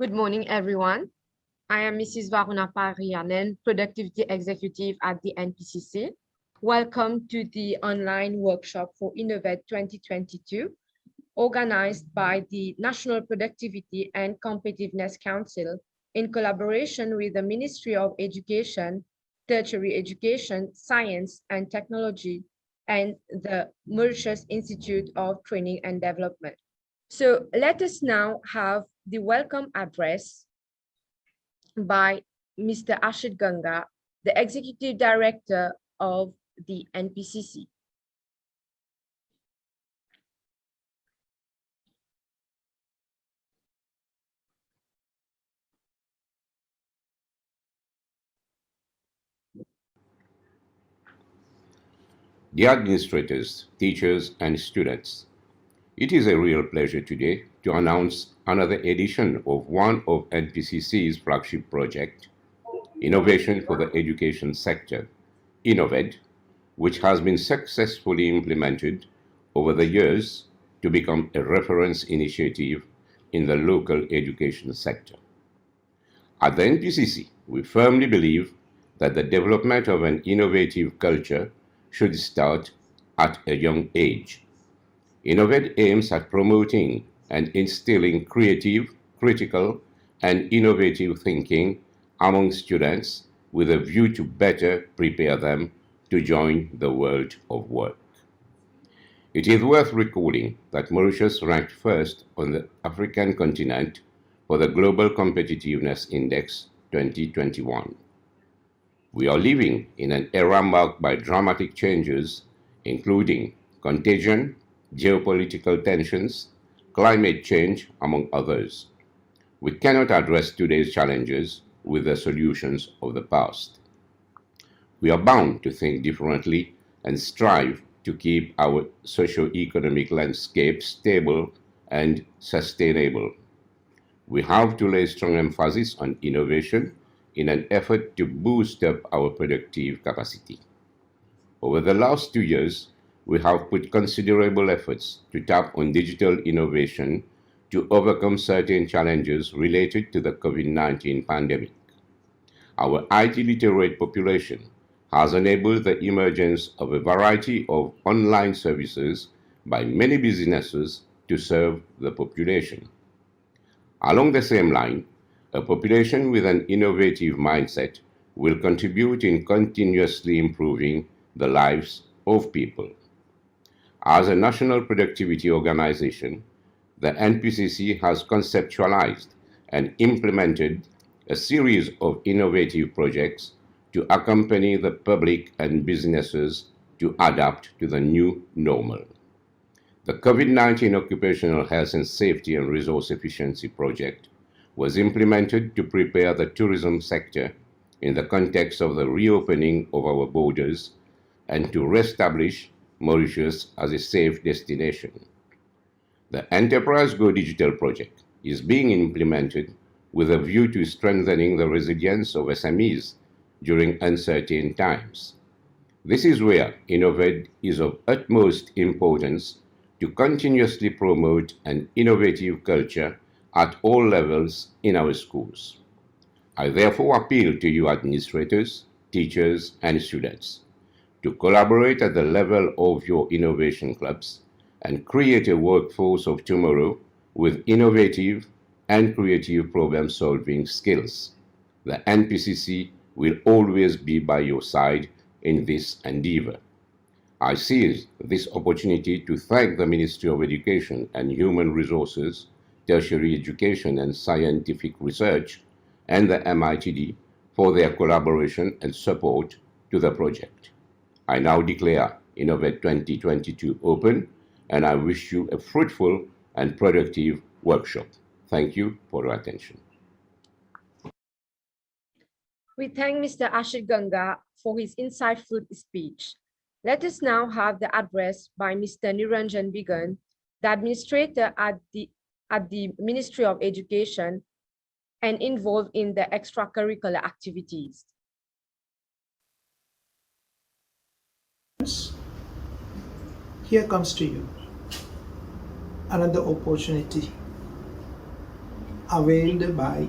Good morning, everyone. I am Mrs. Varuna Parianen, Productivity Executive at the NPCC. Welcome to the online workshop for InnovEd 2022, organized by the National Productivity and Competitiveness Council in collaboration with the Ministry of Education, Tertiary Education, Science and Technology, and the Mauritius Institute of Training and Development. So let us now have the welcome address by Mr. Ashit Ganga, the Executive Director of the NPCC. Dear administrators, teachers, and students, it is a real pleasure today to announce another edition of one of NPCC's flagship project, Innovation for the Education Sector, InnovEd, which has been successfully implemented over the years to become a reference initiative in the local education sector. At the NPCC, we firmly believe that the development of an innovative culture should start at a young age. InnovEd aims at promoting and instilling creative, critical, and innovative thinking among students with a view to better prepare them to join the world of work. It is worth recalling that Mauritius ranked first on the African continent for the Global Competitiveness Index 2021. We are living in an era marked by dramatic changes, including contagion, geopolitical tensions, climate change, among others. We cannot address today's challenges with the solutions of the past. We are bound to think differently and strive to keep our socio-economic landscape stable and sustainable. We have to lay strong emphasis on innovation in an effort to boost up our productive capacity. Over the last 2 years, we have put considerable efforts to tap on digital innovation to overcome certain challenges related to the COVID-19 pandemic. Our IT literate population has enabled the emergence of a variety of online services by many businesses to serve the population. Along the same line, a population with an innovative mindset will contribute in continuously improving the lives of people. As a national productivity organization, the NPCC has conceptualized and implemented a series of innovative projects to accompany the public and businesses to adapt to the new normal. The COVID-19 Occupational Health and Safety and Resource Efficiency Project was implemented to prepare the tourism sector in the context of the reopening of our borders and to reestablish Mauritius as a safe destination. The Enterprise Go Digital project is being implemented with a view to strengthening the resilience of SMEs during uncertain times. This is where InnovEd is of utmost importance to continuously promote an innovative culture at all levels in our schools. I therefore appeal to you administrators, teachers, and students to collaborate at the level of your innovation clubs and create a workforce of tomorrow with innovative and creative problem-solving skills. The NPCC will always be by your side in this endeavor. I seize this opportunity to thank the Ministry of Education and Human Resources, Tertiary Education and Scientific Research, and the MITD for their collaboration and support to the project. I now declare InnovEd 2022 open, and I wish you a fruitful and productive workshop. Thank you for your attention. We thank Mr. Ashit Ganga for his insightful speech. Let us now have the address by Mr. Niranjan Bigan, the administrator at the Ministry of Education and involved in the extracurricular activities. Here comes to you another opportunity. availed by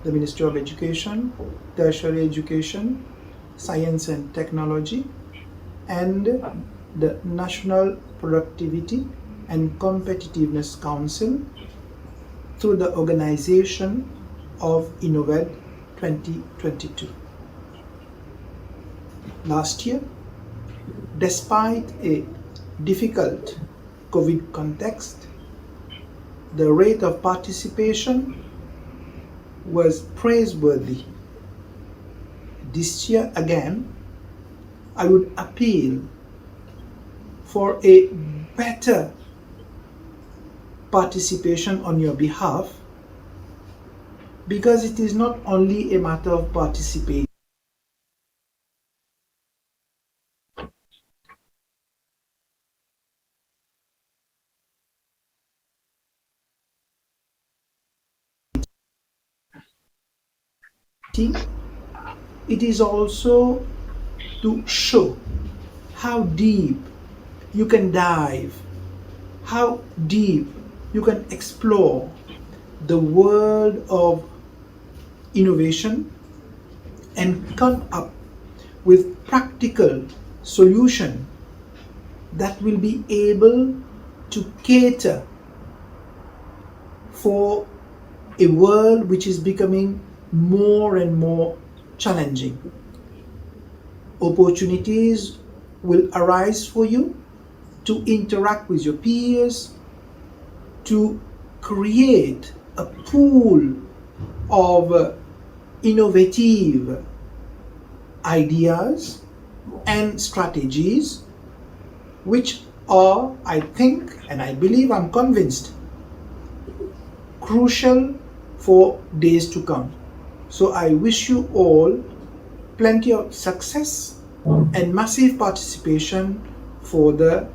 the Ministry of Education, Tertiary Education, Science and Technology, and the National Productivity and Competitiveness Council through the organization of InnovEd 2022. Last year, despite a difficult COVID context, the rate of participation was praiseworthy. This year again, I would appeal for a better participation on your behalf, because it is not only a matter of participating, it is also to show how deep you can dive, how deep you can explore the world of innovation and come up with practical solution that will be able to cater for a world which is becoming more and more challenging. Opportunities will arise for you to interact with your peers, to create a pool of innovative ideas and strategies, which are, I think, and I believe, I'm convinced, crucial for days to come. So I wish you all plenty of success and massive participation for the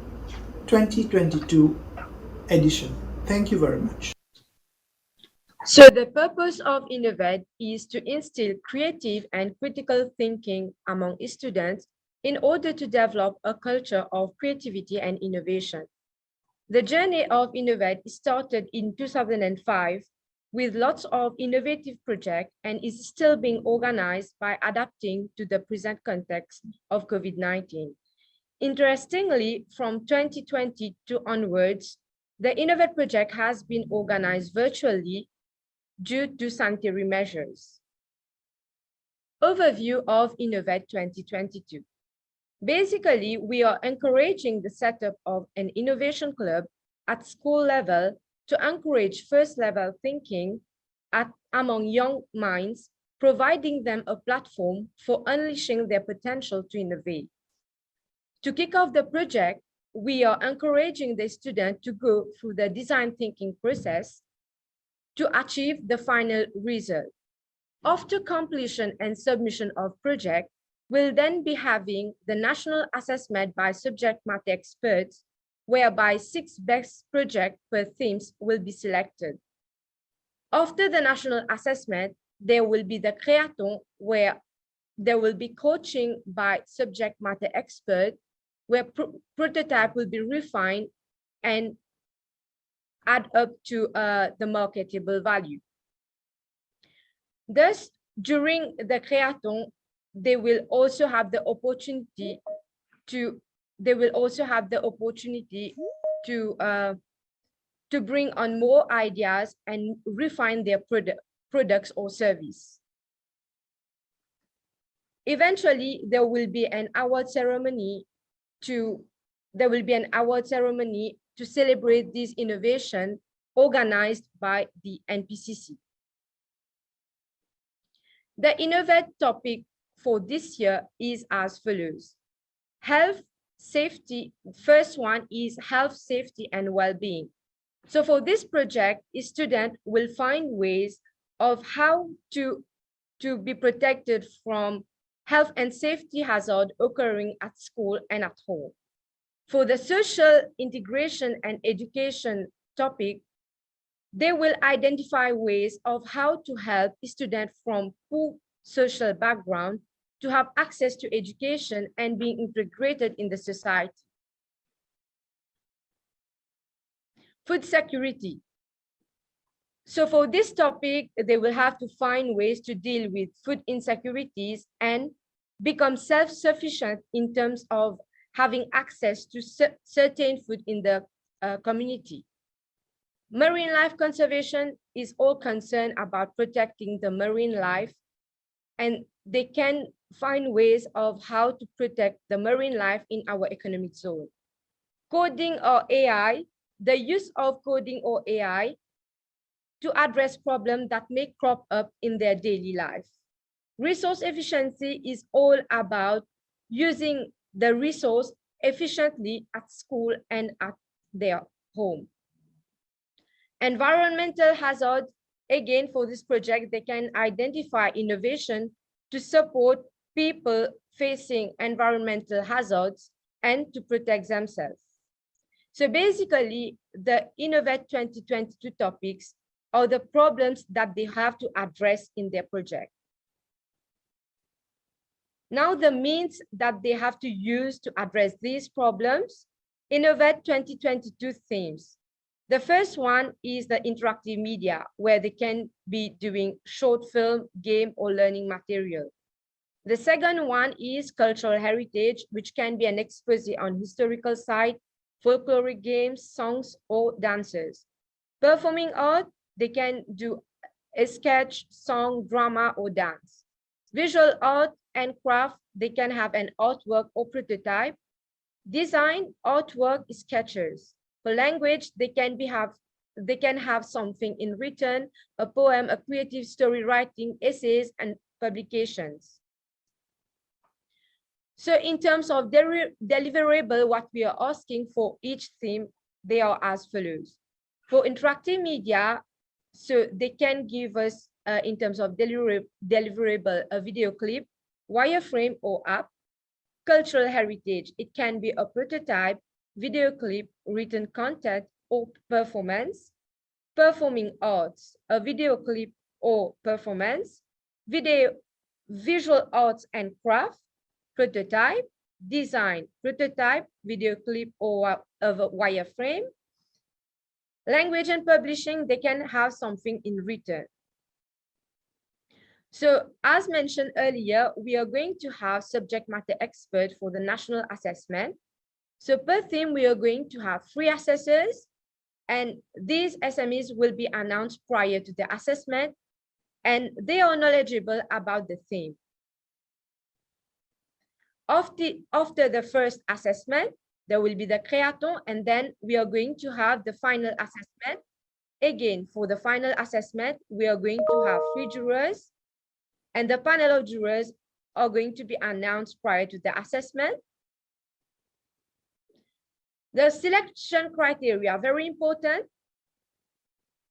2022 edition. Thank you very much. So the purpose of InnovEd is to instill creative and critical thinking among students in order to develop a culture of creativity and innovation. The journey of InnovEd started in 2005 with lots of innovative projects and is still being organized by adapting to the present context of COVID-19. Interestingly, from 2022 onwards, the InnovEd project has been organized virtually due to sanitary measures. Overview of InnovEd 2022. Basically, we are encouraging the setup of an innovation club at school level to encourage first-level thinking among young minds, providing them a platform for unleashing their potential to innovate. To kick off the project, we are encouraging the student to go through the design thinking process to achieve the final result. After completion and submission of project, we'll then be having the national assessment by subject matter experts, whereby 6 best projects per themes will be selected. After the national assessment, there will be the créaton, where there will be coaching by subject matter expert, where prototype will be refined and add up to the marketable value. Thus, during the créaton, they will also have the opportunity to bring on more ideas and refine their products or service. Eventually, there will be an award ceremony to celebrate this innovation organized by the NPCC. The InnovEd topic for this year is as follows. Health, safety. First one is health, safety, and well-being. So for this project, a student will find ways of how to be protected from health and safety hazard occurring at school and at home. For the social integration and education topic, they will identify ways of how to help students from poor social background to have access to education and being integrated in the society. Food security. So for this topic, they will have to find ways to deal with food insecurities and become self-sufficient in terms of having access to certain food in the community. Marine life conservation is all concerned about protecting the marine life, and they can find ways of how to protect the marine life in our economic zone. Coding or AI, the use of coding or AI to address problems that may crop up in their daily life. Resource efficiency is all about using the resource efficiently at school and at their home. Environmental hazards, again, for this project, they can identify innovation to support people facing environmental hazards and to protect themselves. So basically, the InnovEd 2022 topics are the problems that they have to address in their project. Now, the means that they have to use to address these problems, InnovEd 2022 themes. The first one is the interactive media, where they can be doing short film, game, or learning material. The second one is cultural heritage, which can be an exposé on historical site, folkloric games, songs, or dances. Performing art, they can do a sketch, song, drama, or dance. Visual art and craft, they can have an artwork or prototype. Design, artwork, sketches. For language, they can have something in written, a poem, a creative story writing, essays, and publications. So in terms of deliverable, what we are asking for each theme, they are as follows. For interactive media, so they can give us, in terms of deliverable, a video clip, wireframe or app. Cultural heritage, it can be a prototype, video clip, written content, or performance. Performing arts, a video clip or performance. Visual arts and craft, prototype. Design, prototype, video clip, or a wireframe. Language and publishing, they can have something in written. So as mentioned earlier, we are going to have subject matter expert for the national assessment. So per theme, we are going to have 3 assessors, and these SMEs will be announced prior to the assessment, and they are knowledgeable about the theme. After the first assessment, there will be the créaton, and then we are going to have the final assessment. Again, for the final assessment, we are going to have 3 jurors, and the panel of jurors are going to be announced prior to the assessment. The selection criteria, very important.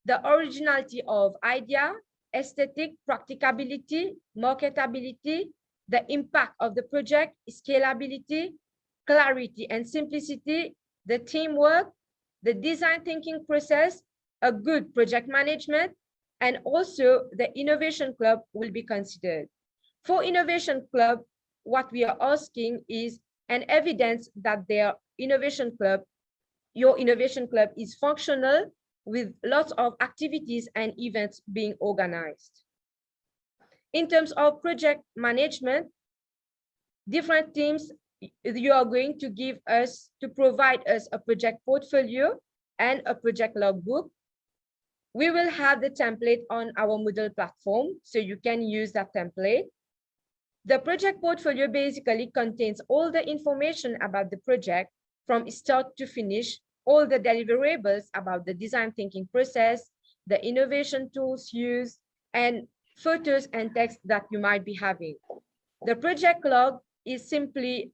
The originality of idea, aesthetic, practicability, marketability, the impact of the project, scalability, clarity and simplicity, the teamwork, the design thinking process, a good project management, and also the innovation club will be considered. For innovation club, what we are asking is an evidence that your innovation club is functional with lots of activities and events being organized. In terms of project management, different teams, you are going to provide us a project portfolio and a project logbook. We will have the template on our Moodle platform, so you can use that template. The project portfolio basically contains all the information about the project from start to finish, all the deliverables about the design thinking process, the innovation tools used, and photos and text that you might be having. The project log is simply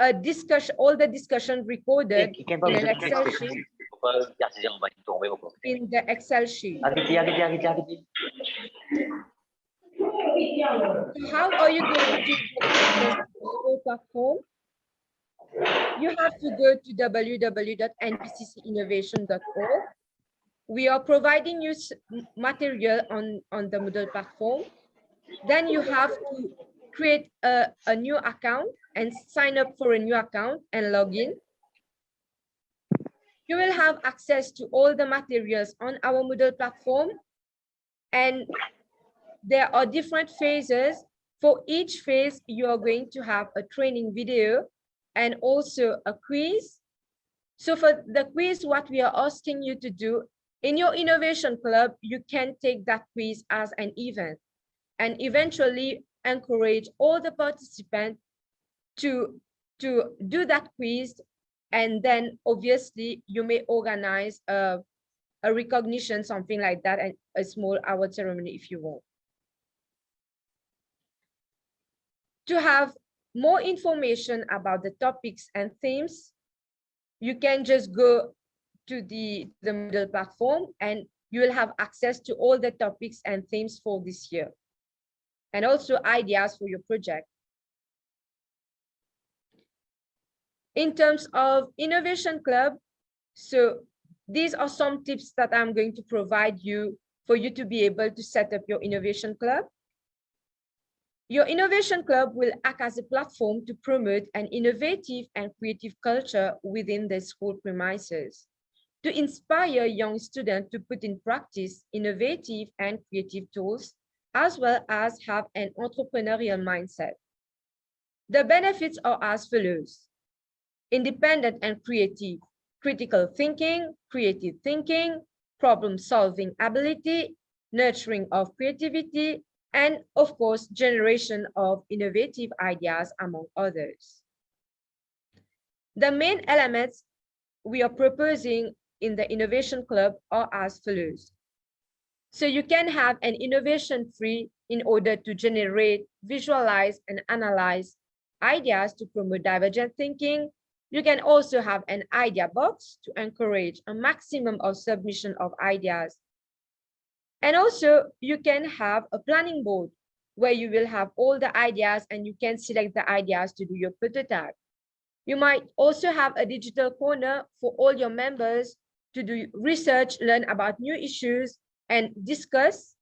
a discussion, all the discussion recorded in an Excel sheet. In the Excel sheet. So how are you going to access the platform? You have to go to www.npccinnovation.org. We are providing you material on the Moodle platform. Then you have to create a new account and sign up for a new account and log in. You will have access to all the materials on our Moodle platform, and there are different phases. For each phase, you are going to have a training video and also a quiz. So for the quiz, what we are asking you to do in your innovation club, you can take that quiz as an event and eventually encourage all the participants to do that quiz. And then obviously you may organize a recognition, something like that, and a small award ceremony if you want. To have more information about the topics and themes, you can just go to the Moodle platform and you will have access to all the topics and themes for this year, and also ideas for your project. In terms of Innovation Club, so these are some tips that I'm going to provide you for you to be able to set up your Innovation Club. Your Innovation Club will act as a platform to promote an innovative and creative culture within the school premises, to inspire young students to put in practice innovative and creative tools, as well as have an entrepreneurial mindset. The benefits are as follows: independent and creative, critical thinking, creative thinking, problem-solving ability, nurturing of creativity, and of course, generation of innovative ideas, among others. The main elements we are proposing in the Innovation Club are as follows. So you can have an innovation tree in order to generate, visualize, and analyze ideas to promote divergent thinking. You can also have an idea box to encourage a maximum of submission of ideas. And also you can have a planning board where you will have all the ideas and you can select the ideas to do your prototype. You might also have a digital corner for all your members to do research, learn about new issues, and discuss.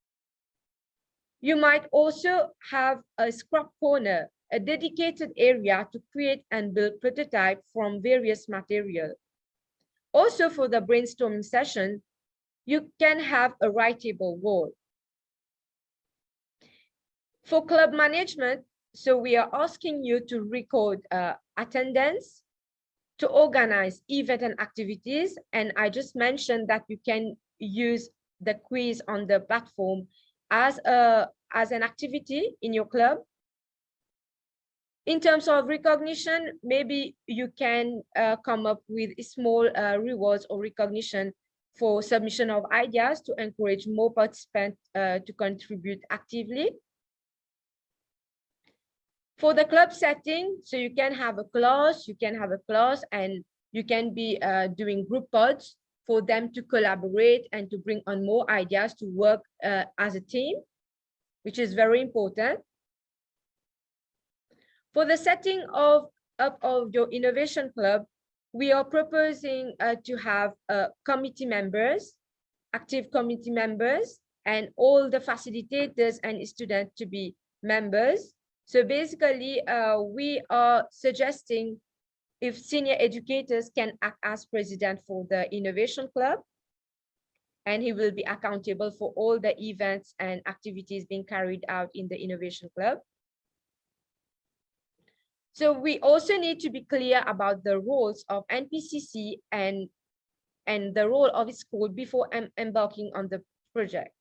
You might also have a scrap corner, a dedicated area to create and build prototypes from various materials. Also for the brainstorming session, you can have a writable wall. For club management, so we are asking you to record attendance, to organize events and activities. And I just mentioned that you can use the quiz on the platform as an activity in your club. In terms of recognition, maybe you can come up with small rewards or recognition for submission of ideas to encourage more participants to contribute actively. For the club setting, so you can have a class, and you can be doing group pods for them to collaborate and to bring on more ideas to work as a team, which is very important. For the setting up of your Innovation Club, we are proposing to have committee members, active committee members, and all the facilitators and students to be members. So basically, we are suggesting if senior educators can act as president for the Innovation Club, and he will be accountable for all the events and activities being carried out in the Innovation Club. So we also need to be clear about the roles of NPCC and the role of school before embarking on the project.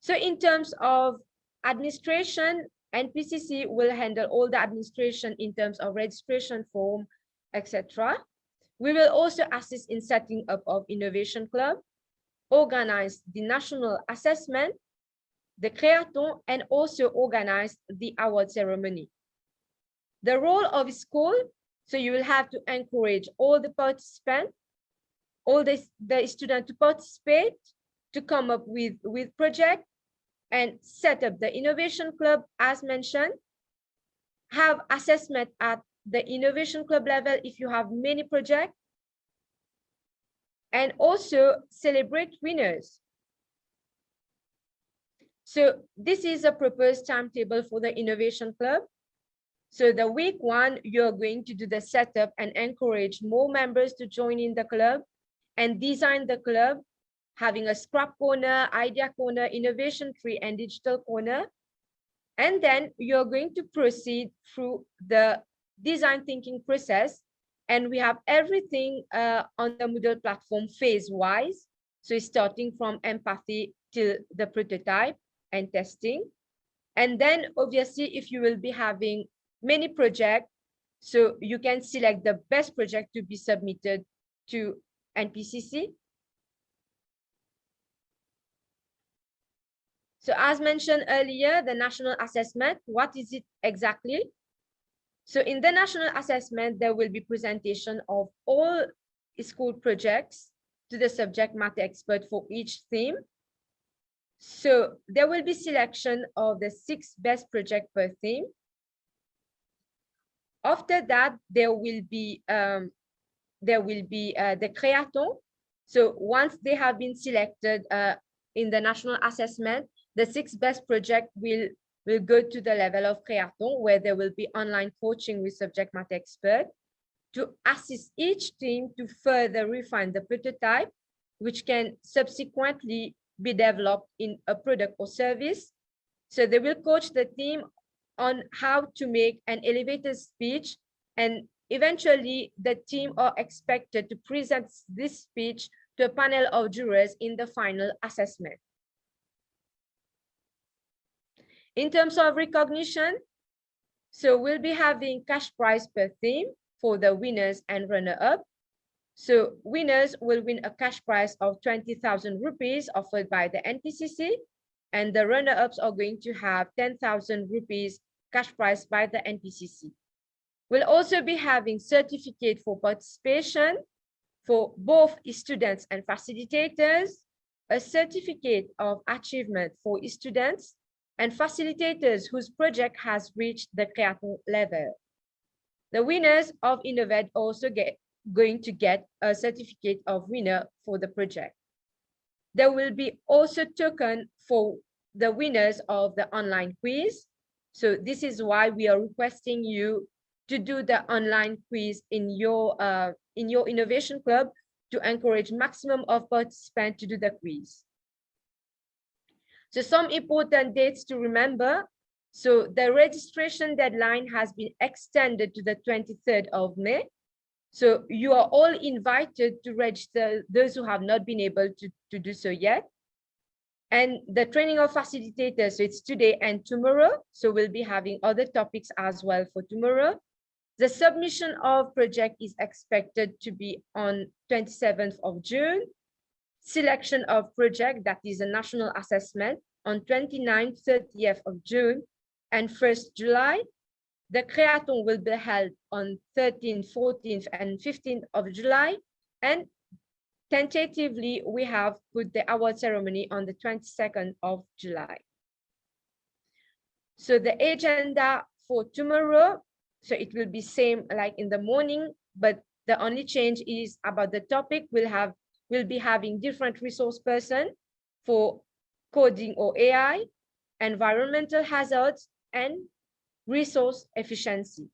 So in terms of administration, NPCC will handle all the administration in terms of registration form, etc. We will also assist in setting up of Innovation Club, organize the national assessment, the créaton, and also organize the award ceremony. The role of school, so you will have to encourage all the participants, all the students to participate, to come up with project and set up the Innovation Club as mentioned, have assessment at the Innovation Club level if you have many projects, and also celebrate winners. So this is a proposed timetable for the Innovation Club. So the week 1, you're going to do the setup and encourage more members to join in the club. and design the club, having a scrap corner, idea corner, innovation tree, and digital corner. And then you're going to proceed through the design thinking process. And we have everything on the Moodle platform phase-wise. So it's starting from empathy till the prototype and testing. And then obviously, if you will be having many projects, so you can select the best project to be submitted to NPCC. So as mentioned earlier, the national assessment, what is it exactly? So in the national assessment, there will be presentation of all school projects to the subject matter expert for each theme. So there will be selection of the 6 best projects per theme. After that, there will be the Créaton. So once they have been selected in the national assessment, the 6 best projects will go to the level of Créaton, where there will be online coaching with subject matter expert to assist each team to further refine the prototype, which can subsequently be developed in a product or service. So they will coach the team on how to make an elevator speech, and eventually the team are expected to present this speech to a panel of jurors in the final assessment. In terms of recognition, so we'll be having cash prize per theme for the winners and runner-up. So winners will win a cash prize of 20,000 rupees offered by the NPCC, and the runner-ups are going to have 10,000 rupees cash prize by the NPCC. We'll also be having certificate for participation for both students and facilitators, a certificate of achievement for students and facilitators whose project has reached the Créaton level. The winners of InnovEd also going to get a certificate of winner for the project. There will be also token for the winners of the online quiz. So this is why we are requesting you to do the online quiz in your innovation club to encourage maximum of participants to do the quiz. So some important dates to remember. So the registration deadline has been extended to the 23rd of May. So you are all invited to register, those who have not been able to do so yet. And the training of facilitators, so it's today and tomorrow. So we'll be having other topics as well for tomorrow. The submission of project is expected to be on 27th of June. Selection of project, that is a national assessment, on 29th, 30th of June and 1st July. The Créaton will be held on 13th, 14th, and 15th of July. And tentatively, we have put the award ceremony on the 22nd of July. So the agenda for tomorrow, so it will be same like in the morning, but the only change is about the topic. We'll be having different resource person for coding or AI, environmental hazards, and resource efficiency.